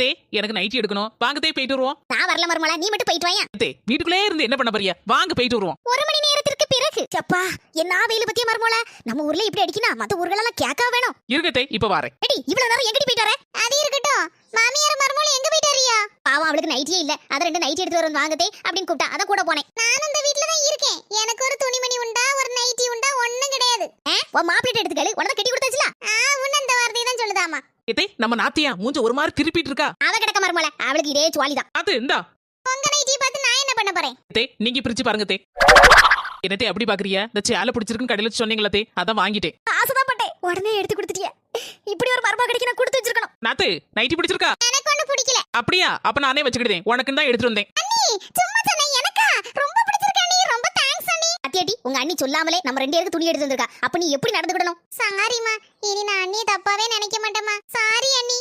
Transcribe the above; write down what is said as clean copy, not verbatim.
தே எனக்கு நைட்டி எடுக்கணும். வாங்க தே போயிட்டு வருவோம். நான் வரல மருமலா, நீ மட்டும் போயிட்டு வாயா. தே வீட்டுக்குள்ளே இருந்து என்ன பண்ண போறியா? வாங்க போயிட்டு வருவோம். 1 மணி நேரத்திற்கு பிறகு. சப்பா என்ன வெயில பத்திய மருமலா, நம்ம ஊர்ல இப்படி அடிக்கினா மத்த ஊர்கள் எல்லாம் கேட்கா வேணும். இருக்கதே இப்ப வாரேன். எடி இவ்வளவு நேரம் எங்கடி போயிட்டு வர? அது இருக்கட்டும், மாமியார் மருமல எங்க போயிட்டு வரியா? பாவம் அவளுக்கு நைட்டியே இல்ல, அத 2 நைட்டி எடுத்து வரணும் வாங்கதே அப்படின்னு கூப்பிட்டா அத கூட போனேன். நான் அந்த வீட்ல தான் இருக்கேன். எனக்கு ஒரு துணிமணி உண்டா, ஒரு நைட்டி உண்டா, ஒண்ணும் கிடையாது. உன் மாப்பிள்ளை எடுத்துக்கல, உனக்கு கட்டி கொடுத்தாச்சுல. உன்ன அந்த வார்த்தையை தான் சொல்லுதாமா. தே நம்ம நாத்தியா மூஞ்ச ஒரு மாதிரி திருப்பிட்டு இருக்கா. அவ கிடக்க மருமல, அவளுக்கு இதே சுவாலிதான். அது இந்தா உங்க நைட்டி பார்த்து நான் என்ன பண்ண போறேன்? தே நீங்க பிரிச்சு பாருங்க தே. என்னத்தே அப்படி பாக்குறியா? இந்த சேலை பிடிச்சிருக்குன்னு கடையில சொன்னீங்களா தே, அதான் வாங்கிட்டேன். ஆசைதான் பட்டேன், உடனே எடுத்து கொடுத்துட்டிய. இப்படி ஒரு மருமக கிடைக்க நான் கொடுத்து வச்சிருக்கணும். நாத்து நைட்டி பிடிச்சிருக்கா? எனக்கு ஒண்ணு பிடிக்கல. அப்படியா? அப்ப நானே வச்சுக்கிட்டேன். உனக்கு தான் எடுத்துட்டு வந்தேன். அண்ணி சும்மா சொன்னேன், எனக்கா ரொம்ப பிடிச்சிருக்கு அண்ணி, ரொம்ப தேங்க்ஸ் அண்ணி. அத்தியாட்டி உங்க அண்ணி சொல்லாமலே நம்ம 2 பேருக்கு துணி எடுத்து வந்திருக்கா. அப்ப நீ எப்படி நடந்துக்கிடணும்? சாரிமா, இனி நான் அண்ணி தப்பாவே நினைக்க மாட்டேமா. சாரி அண்ணி.